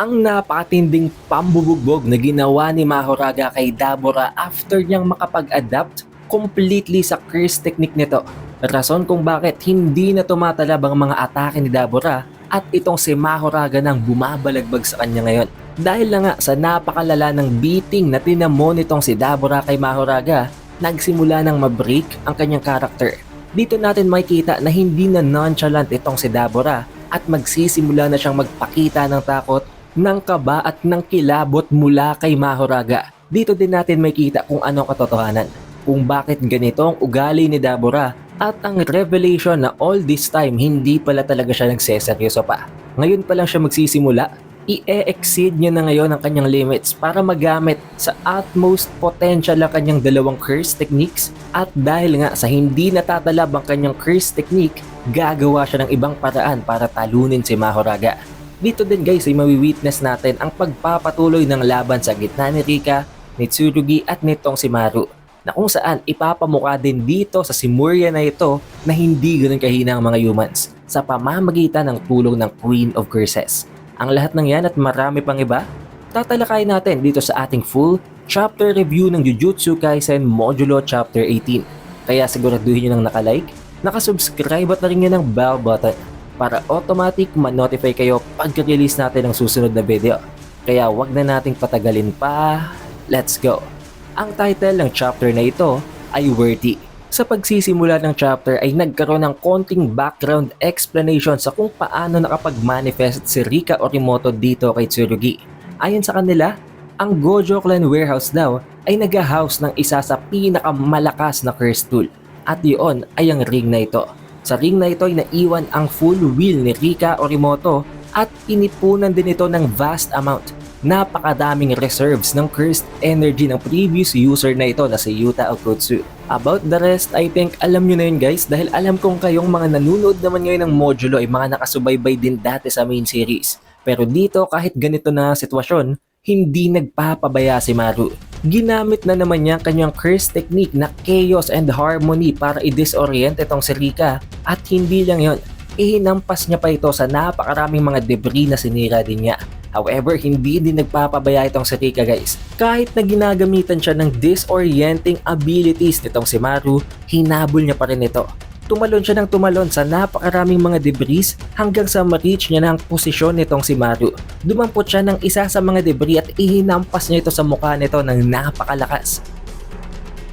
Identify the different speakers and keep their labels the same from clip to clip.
Speaker 1: ang napakatinding pambubugbog na ginawa ni Mahoraga kay Dabura after niyang makapag-adapt completely sa curse technique nito. Rason kung bakit hindi na tumatalab ang mga atake ni Dabura at itong si Mahoraga nang bumabalagbag sa kanya ngayon. Dahil na nga sa napakalala ng beating na tinamo nitong si Dabura kay Mahoraga, nagsimula nang mabreak ang kanyang character. Dito natin makikita na hindi na nonchalant itong si Dabura at magsisimula na siyang magpakita ng takot, ng kaba at ng kilabot mula kay Mahoraga. Dito din natin makikita kung ano ang katotohanan, kung bakit ganito ang ugali ni Dabura at ang revelation na all this time hindi pala talaga siya nagseseryoso pa. Ngayon pa lang siya magsisimula, i-exceed niya na ngayon ang kanyang limits para magamit sa utmost potential ang kanyang dalawang curse techniques at dahil nga sa hindi natatalab ang kanyang curse technique, gagawa siya ng ibang paraan para talunin si Mahoraga. Dito din guys ay mawi-witness natin ang pagpapatuloy ng laban sa gitna ni Rika, ni Tsurugi at nitong si Maru na kung saan ipapamukha din dito sa Simurya na ito na hindi ganun kahina ang mga humans sa pamamagitan ng tulong ng Queen of Curses. Ang lahat ng yan at marami pang iba, tatalakayin natin dito sa ating full chapter review ng Jujutsu Kaisen Modulo Chapter 18. Kaya siguraduhin nyo nang nakalike, nakasubscribe at na rin nyo ng bell button para automatic ma-notify kayo pag-release natin ng susunod na video. Kaya wag na nating patagalin pa, let's go! Ang title ng chapter na ito ay Worthy. Sa pagsisimula ng chapter ay nagkaroon ng konting background explanation sa kung paano nakapag-manifest si Rika Orimoto dito kay Tsurugi. Ayon sa kanila, ang Gojo Clan Warehouse daw ay nag-house ng isa sa pinakamalakas na curse tool at yun ay ang ring na ito. Sa ring na ito ay naiwan ang full will ni Rika Orimoto at inipunan din ito ng vast amount. Napakadaming reserves ng cursed energy ng previous user na ito na si Yuta Okkotsu. About the rest, I think alam nyo na yun guys dahil alam kong kayong mga nanonood naman ngayon ng modulo ay mga nakasubaybay din dati sa main series. Pero dito kahit ganito na sitwasyon, hindi nagpapabaya si Maru. Ginamit na naman niya ang kanyang curse technique na chaos and harmony para i-disorient itong si Rika at hindi lang yon, ihinampas niya pa ito sa napakaraming mga debris na sinira din niya. However, hindi din nagpapabaya itong si Rika guys. Kahit na ginagamitan siya ng disorienting abilities nitong si Maru, hinabol niya pa rin ito. Tumalon siya ng tumalon sa napakaraming mga debris hanggang sa ma-reach niya na ang posisyon nitong si Maru. Dumampot siya ng isa sa mga debris at ihinampas niya ito sa mukha nito ng napakalakas.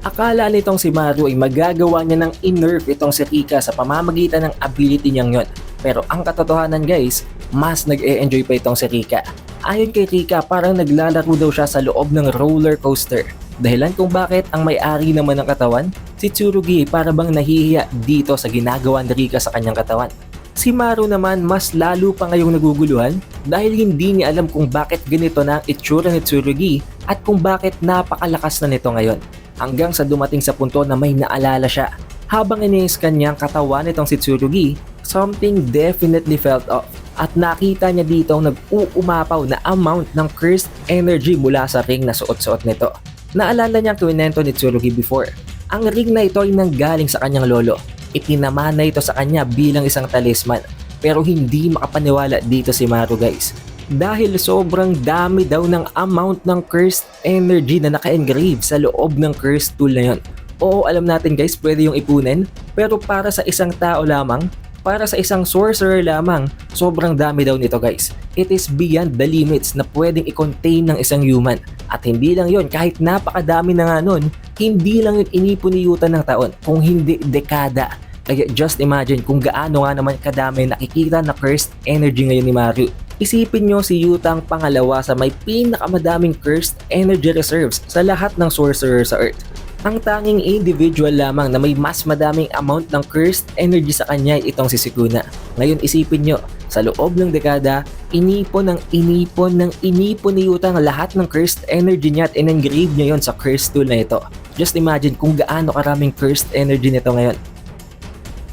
Speaker 1: Akala nitong si Maru ay magagawa niya ng in-nerf itong si Rika sa pamamagitan ng ability niyang yon. Pero ang katotohanan guys, mas nag-e-enjoy pa itong si Rika. Ayon kay Rika, parang naglalaro daw siya sa loob ng roller coaster. Dahilan kung bakit ang may-ari naman ng katawan, si Tsurugi para bang nahihiya dito sa ginagawa ni Rika sa kanyang katawan. Si Maru naman mas lalo pa ngayong naguguluhan dahil hindi niya alam kung bakit ganito na ang itsura ni Tsurugi at kung bakit napakalakas na nito ngayon. Hanggang sa dumating sa punto na may naalala siya. Habang ini-scan niya ang katawan nitong si Tsurugi, something definitely felt off at nakita niya dito ang nag-uumapaw na amount ng cursed energy mula sa ring na suot-suot nito. Naalala niya ang kwento ni Tsurugi before. Ang ring na ito ay nanggaling sa kanyang lolo. Ipinamana ito sa kanya bilang isang talisman. Pero hindi makapaniwala dito si Maru guys. Dahil sobrang dami daw ng amount ng cursed energy na naka-engrave sa loob ng cursed tool na yon. Oo, alam natin guys, pwede yung ipunin, pero para sa isang tao lamang, para sa isang sorcerer lamang, sobrang dami daw nito guys. It is beyond the limits na pwedeng i-contain ng isang human. At hindi lang yon, kahit napakadami na nga nun, hindi lang yun inipon ni Yuta ng taon, kung hindi dekada. Kaya just imagine kung gaano nga naman kadami nakikita na cursed energy ngayon ni Maru. Isipin nyo si Yuta ang pangalawa sa may pinakamadaming cursed energy reserves sa lahat ng sorcerer sa Earth. Ang tanging individual lamang na may mas madaming amount ng cursed energy sa kanya ay itong si Sukuna. Ngayon isipin nyo, sa loob ng dekada, inipon ni Yuta ang lahat ng cursed energy niya at in-engrave niya yon sa cursed tool na ito. Just imagine kung gaano karaming cursed energy nito ngayon.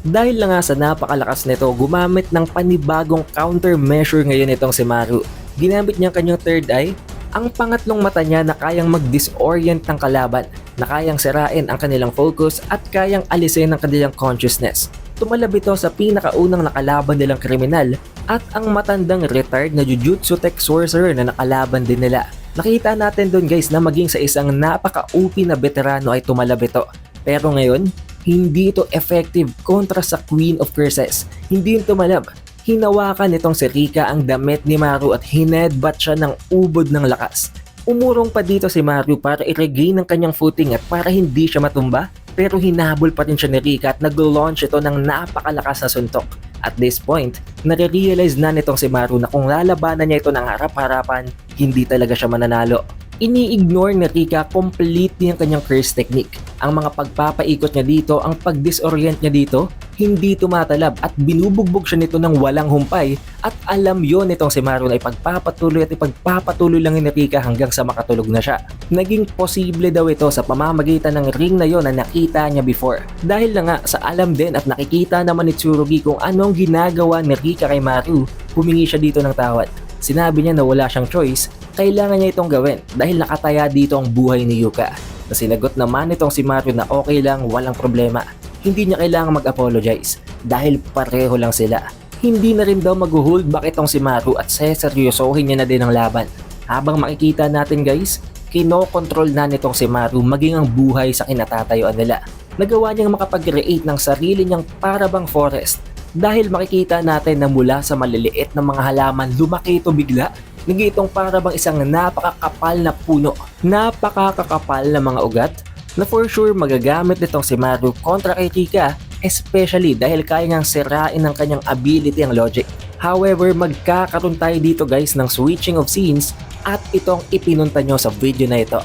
Speaker 1: Dahil lang nga sa napakalakas nito, gumamit ng panibagong countermeasure ngayon itong si Maru. Ginamit niya ang kanyang third eye, ang pangatlong mata niya na kayang mag-disorient ng kalaban, na kayang sirain ang kanilang focus at kayang alisin ang kanilang consciousness. Tumalab ito sa pinakaunang nakalaban nilang kriminal at ang matandang retired na Jujutsu Tech Sorcerer na nakalaban din nila. Nakita natin doon guys na maging sa isang napaka-OP na veterano ay tumalab ito. Pero ngayon, hindi ito effective kontra sa Queen of Curses. Hindi yung tumalab. Hinawakan nitong si Rika ang damit ni Maru at hinedbat siya ng ubod ng lakas. Umurong pa dito si Maru para i-regain ang kanyang footing at para hindi siya matumba. Pero hinabol pa rin siya ni Rika at nag-launch ito ng napakalakas na suntok. At this point, nare-realize na nitong si Maru na kung lalabanan niya ito ng harap-harapan, hindi talaga siya mananalo. Ini-ignore ni Rika completely ang kanyang curse technique. Ang mga pagpapaikot niya dito, ang pag-disorient niya dito, hindi tumatalab at binubugbog siya nito ng walang humpay at alam yon nitong si Maru na ipagpapatuloy lang ni Rika hanggang sa makatulog na siya. Naging posible daw ito sa pamamagitan ng ring na yon na nakita niya before. Dahil na nga sa alam din at nakikita naman ni Tsurugi kung anong ginagawa ni Rika kay Maru, humingi siya dito ng tawad. Sinabi niya na wala siyang choice, kailangan niya itong gawin dahil nakataya dito ang buhay ni Yuka. Nasinagot naman itong si Maru na okay lang, walang problema. Hindi niya kailangan mag-apologize dahil pareho lang sila. Hindi na rin daw mag-hold back itong si Maru at seseryosohin niya na din ang laban. Habang makikita natin guys, kinokontrol na nitong si Maru maging ang buhay sa kinatatayuan nila. Nagawa niyang makapag-create ng sarili niyang parabang forest dahil makikita natin na mula sa maliliit na mga halaman lumaki ito bigla. Naging itong parabang isang napakakapal na puno, napakakakapal na mga ugat na for sure magagamit nitong si Maru kontra kay Rika, especially dahil kaya niyang sirain ng kanyang ability ang logic. However, magkakaroon tayo dito guys ng switching of scenes at itong ipinunta nyo sa video na ito,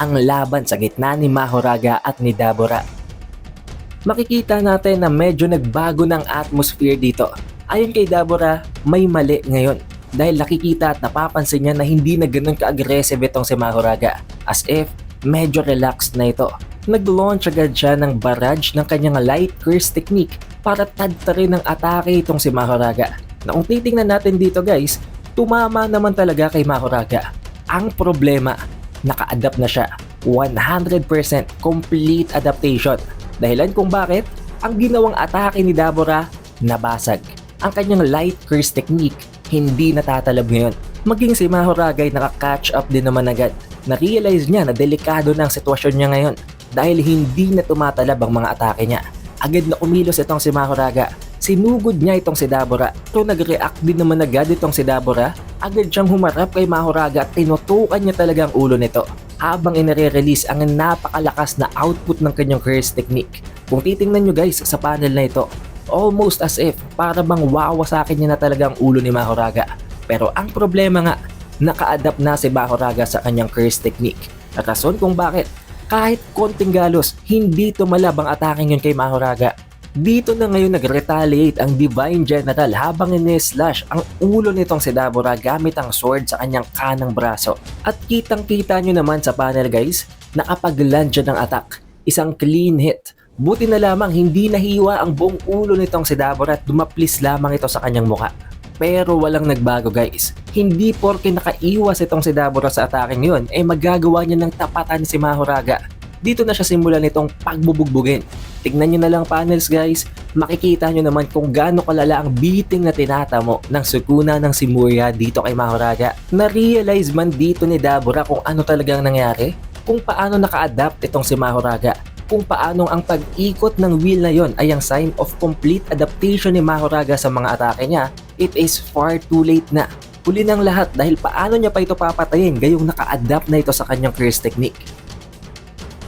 Speaker 1: ang laban sa gitna ni Mahoraga at ni Dabura. Makikita natin na medyo nagbago ng atmosphere dito. Ayon kay Dabura, may mali ngayon dahil nakikita at napapansin niya na hindi na ganun ka-aggressive itong si Mahoraga, as if medyo relaxed na ito. Nag-launch agad siya ng barrage ng kanyang light curse technique para tadtarin ng atake itong si Mahoraga. Na kung titingnan natin dito guys, tumama naman talaga kay Mahoraga. Ang problema, naka-adapt na siya. 100% complete adaptation. Dahilan kung bakit, ang ginawang atake ni Dabura, nabasag. Ang kanyang light curse technique, hindi natatalab ngayon. Maging si Mahoraga ay naka-catch up din naman agad. Na-realize niya na delikado na ang sitwasyon niya ngayon dahil hindi na tumatalab ang mga atake niya. Agad na kumilos itong si Mahoraga. Sinugod niya itong si Dabura. So nag-react din naman agad itong si Dabura. Agad siyang humarap kay Mahoraga at tinutukan niya talaga ang ulo nito habang inire-release ang napakalakas na output ng kanyang curse technique. Kung titingnan nyo guys sa panel na ito, almost as if para bang wawasakin niya na talaga ang ulo ni Mahoraga. Pero ang problema nga, naka-adapt na si Mahoraga sa kanyang curse technique. At rason kung bakit, kahit konting galos, hindi tumalab ang atake yun kay Mahoraga. Dito na ngayon nag-retaliate ang Divine General habang ini-slash ang ulo nitong si Dabura gamit ang sword sa kanyang kanang braso. At kitang-kita nyo naman sa panel guys, nakapag-land siya ng attack. Isang clean hit. Buti na lamang hindi nahiwa ang buong ulo nitong si Dabura at dumaplis lamang ito sa kanyang muka. Pero walang nagbago guys. Hindi porke nakaiwas itong si Dabura sa ataking yun, eh magagawa niya ng tapatan si Mahoraga. Dito na siya simulan itong pagbubugbugin. Tignan nyo na lang panels guys, makikita nyo naman kung gaano kalala ang beating na tinatamo ng Sukuna ng Shimuya dito kay Mahoraga. Na-realize man dito ni Dabura kung ano talagang nangyari, kung paano naka-adapt itong si Mahoraga, kung paano ang pag-ikot ng wheel na yon ay ang sign of complete adaptation ni Mahoraga sa mga atake niya. It is far too late na. Huli ng lahat dahil paano niya pa ito papatayin gayong naka-adapt na ito sa kanyang curse technique.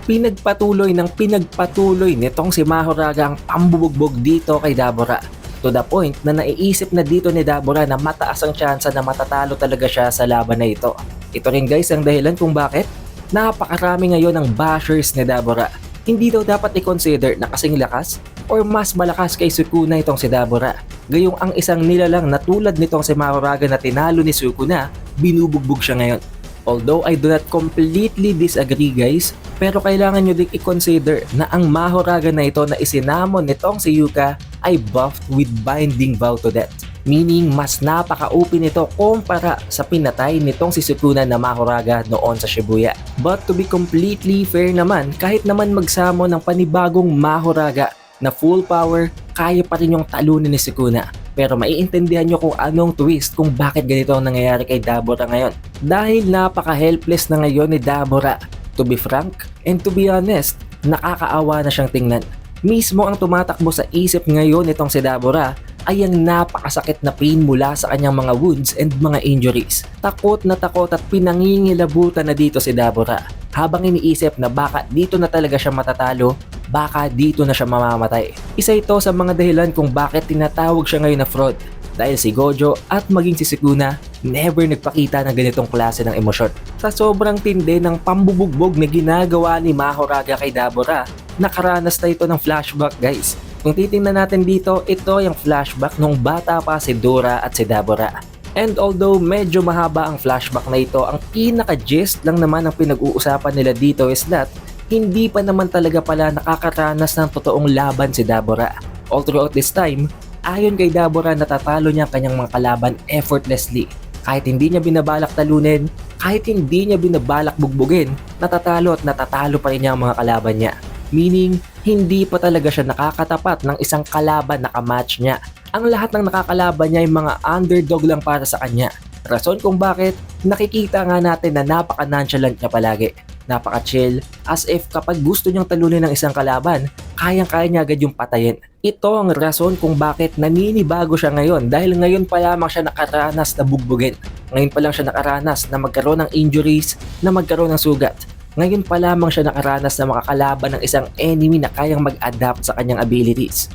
Speaker 1: Pinagpatuloy nitong si Mahoraga ang pambubugbog dito kay Dabura. To the point na naiisip na dito ni Dabura na mataas ang tsansa na matatalo talaga siya sa laban na ito. Ito rin guys ang dahilan kung bakit napakarami ngayon ang bashers ni Dabura. Hindi daw dapat i-consider na kasing lakas or mas malakas kay Sukuna itong si Dabura. Gayong ang isang nilalang na tulad nitong si Mahoraga na tinalo ni Sukuna, binubugbog siya ngayon. Although I do not completely disagree guys, pero kailangan nyo din i-consider na ang Mahoraga na ito na isinamon nitong si Yuka ay buffed with binding vow to death. Meaning mas napaka-OP nito kumpara sa pinatay nitong si Sukuna na Mahoraga noon sa Shibuya. But to be completely fair naman, kahit naman magsamo ng panibagong Mahoraga, na full power, kaya pa rin yung talunin ni Sukuna. Pero maiintindihan nyo kung anong twist kung bakit ganito ang nangyayari kay Dabura ngayon. Dahil napaka-helpless na ngayon ni Dabura. To be frank and to be honest, nakakaawa na siyang tingnan. Mismo ang tumatakbo sa isip ngayon nitong si Dabura ay ang napakasakit na pain mula sa kanyang mga wounds and mga injuries. Takot at pinangingilabutan na dito si Dabura habang iniisip na baka dito na talaga siya matatalo, baka dito na siya mamamatay. Isa ito sa mga dahilan kung bakit tinatawag siya ngayon na fraud. Dahil si Gojo at maging si Sukuna never nagpakita ng ganitong klase ng emosyon. Sa sobrang tindi ng pambubugbog na ginagawa ni Mahoraga kay Dabura, nakaranas na ito ng flashback guys. Kung titingnan natin dito, ito yung flashback nung bata pa si Dora at si Dabura. And although medyo mahaba ang flashback na ito, ang pinaka-gist lang naman ang pinag-uusapan nila dito is that hindi pa naman talaga pala nakakaranas ng totoong laban si Dabura. All throughout this time, ayon kay Dabura, natatalo niya ang kanyang mga kalaban effortlessly. Kahit hindi niya binabalak talunin, kahit hindi niya binabalak bugbugin, natatalo at natatalo pa rin niya ang mga kalaban niya. Meaning, hindi pa talaga siya nakakatapat ng isang kalaban na kamatch niya. Ang lahat ng nakakalaban niya ay mga underdog lang para sa kanya. Rason kung bakit, nakikita nga natin na napaka-nonchalant niya palagi. Napaka-chill, as if kapag gusto niyang talunin ng isang kalaban, kayang-kaya niya agad yung patayin. Ito ang rason kung bakit naninibago siya ngayon dahil ngayon pa lamang siya nakaranas na bugbugin. Ngayon pa lang siya nakaranas na magkaroon ng injuries, na magkaroon ng sugat. Ngayon pa lamang siya nakaranas na makakalaban ng isang enemy na kayang mag-adapt sa kanyang abilities.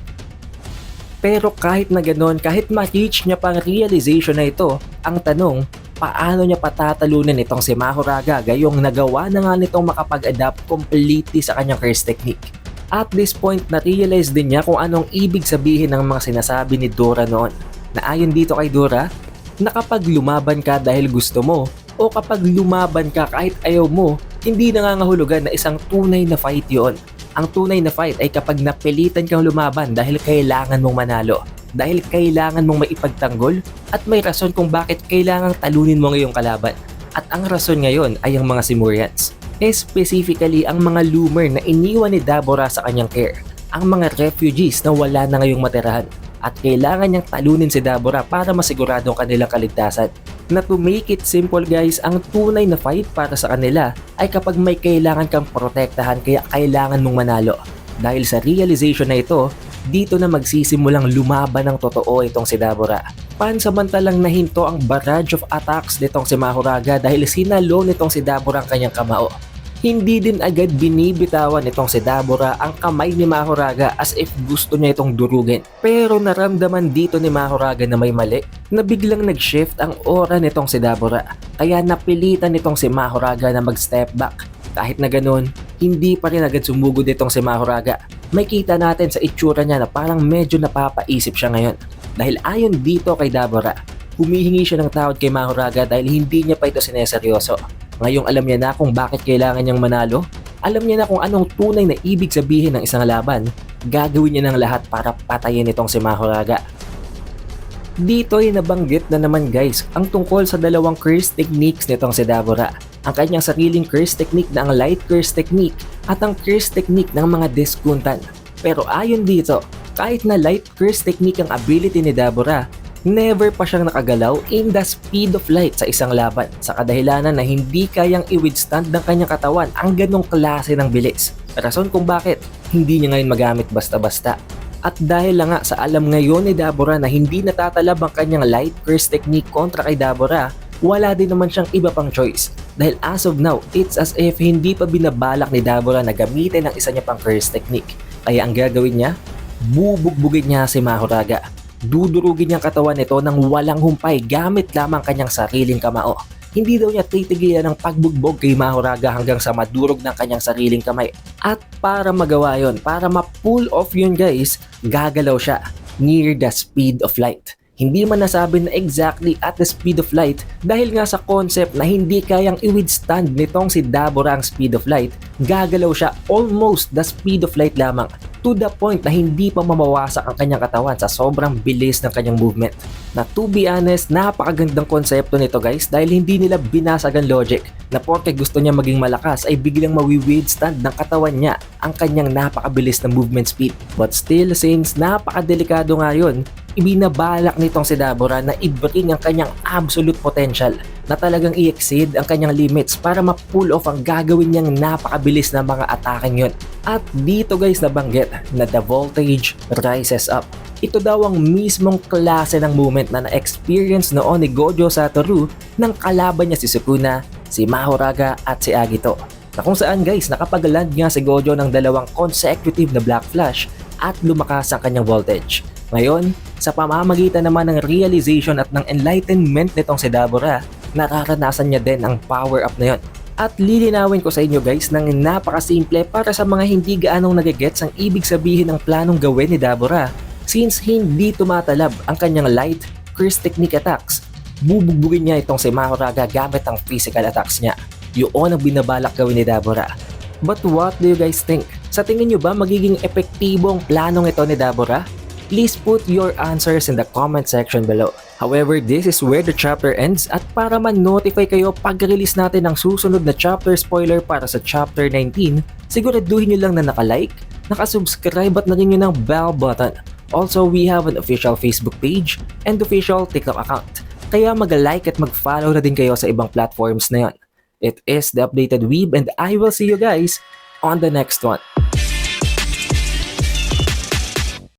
Speaker 1: Pero kahit na ganoon, kahit ma-reach niya pang realization na ito, ang tanong, paano niya patatalunan itong si Mahoraga gayong nagawa na nga nitong makapag-adapt completely sa kanyang curse technique? At this point, na-realize din niya kung anong ibig sabihin ng mga sinasabi ni Dora noon. Na ayon dito kay Dora, na kapag lumaban ka dahil gusto mo, o kapag lumaban ka kahit ayaw mo, hindi nangangahulugan na isang tunay na fight yon. Ang tunay na fight ay kapag napilitan kang lumaban dahil kailangan mong manalo. Dahil kailangan mong maipagtanggol at may rason kung bakit kailangang talunin mo ngayong kalaban. At ang rason ngayon ay ang mga Simurians. Specifically ang mga loomer na iniwan ni Dabura sa kanyang care. Ang mga refugees na wala na ngayong matirahan. At kailangan niyang talunin si Dabura para masiguradong kanilang kaligtasan. Na to make it simple guys, ang tunay na fight para sa kanila ay kapag may kailangan kang protektahan kaya kailangan mong manalo. Dahil sa realization na ito, dito na magsisimulang lumaban ng totoo itong si Dabura. Pansamantalang nahinto ang barrage of attacks nitong si Mahoraga dahil sinalo nitong si Dabura ang kanyang kamao. Hindi din agad binibitawan nitong si Dabura ang kamay ni Mahoraga as if gusto niya itong durugin. Pero naramdaman dito ni Mahoraga na may mali, na biglang nag-shift ang aura nitong si Dabura. Kaya napilitan nitong si Mahoraga na mag-step back. Kahit na ganun, hindi pa rin agad sumugod itong si Mahoraga. May kita natin sa itsura niya na parang medyo napapaisip siya ngayon. Dahil ayon dito kay Dabura, humihingi siya ng tawad kay Mahoraga dahil hindi niya pa ito sineseryoso. Ngayong alam niya na kung bakit kailangan niyang manalo, alam niya na kung anong tunay na ibig sabihin ng isang laban, gagawin niya ng lahat para patayin itong si Mahoraga. Dito ay nabanggit na naman guys ang tungkol sa dalawang curse techniques nitong si Dabura. Ang kanyang sariling curse technique na ang light curse technique at ang curse technique ng mga diskuntan. Pero ayon dito, kahit na light curse technique ang ability ni Dabura, never pa siyang nakagalaw in the speed of light sa isang laban sa kadahilanan na hindi kayang i-withstand ng kanyang katawan ang ganong klase ng bilis. Rason kung bakit hindi niya ngayon magamit basta-basta. At dahil lang nga sa alam ngayon ni Dabura na hindi natatalab ang kanyang light curse technique kontra kay Dabura, wala din naman siyang iba pang choice. Dahil as of now, it's as if hindi pa binabalak ni Dabura na gamitin ang isa niya pang curse technique. Kaya ang gagawin niya, bubugbugin niya si Mahoraga. Dudurugin niyang katawan nito ng walang humpay gamit lamang kanyang sariling kamao. Hindi daw niya titigilan ng pagbugbog kay Mahoraga hanggang sa madurog ng kanyang sariling kamay. At para magawa yon, para ma-pull off yun guys, gagalaw siya near the speed of light. Hindi man nasabi na exactly at the speed of light dahil nga sa concept na hindi kayang i-withstand nitong si Dabura ang speed of light, gagalaw siya almost the speed of light lamang. to the point na hindi pa mamawasak ang kanyang katawan sa sobrang bilis ng kanyang movement. Na to be honest, napakagandang konsepto nito guys dahil hindi nila binasag ang logic na porke gusto niya maging malakas ay biglang mawi-withstand ng katawan niya ang kanyang napakabilis na movement speed. But still, since napakadelikado nga yun, ibinabalak nitong si Dabura na i-bring ang kanyang absolute potential na talagang i-exceed ang kanyang limits para ma-pull off ang gagawin niyang napakabilis na mga ataking yun. At dito guys nabanggit na the voltage rises up. Ito daw ang mismong klase ng movement na na-experience noon ni Gojo Satoru ng kalaban niya si Sukuna, si Mahoraga at si Agito. Na kung saan guys nakapag-land nga si Gojo ng dalawang consecutive na Black Flash at lumakas ang kanyang voltage. Ngayon, sa pamamagitan naman ng realization at ng enlightenment nitong si Dabura, nararanasan niya din ang power up na yon. At lilinawin ko sa inyo guys ng napakasimple para sa mga hindi gaanong nagigets ang ibig sabihin ng planong gawin ni Dabura. Since hindi tumatalab ang kanyang light curse technique attacks, bubugbugin niya itong si Mahoraga gamit ang physical attacks niya. Yun ang binabalak gawin ni Dabura. But what do you guys think? Sa tingin nyo ba magiging epektibo ang planong ito ni Dabura? Please put your answers in the comment section below. However, this is where the chapter ends at para ma-notify kayo pag-release natin ng susunod na chapter spoiler para sa chapter 19, siguraduhin nyo lang na naka-like, naka-subscribe at narinig nyo ng bell button. Also, we have an official Facebook page and official TikTok account. Kaya mag-like at mag-follow na din kayo sa ibang platforms na yon. It is The Updated Weeb and I will see you guys on the next one.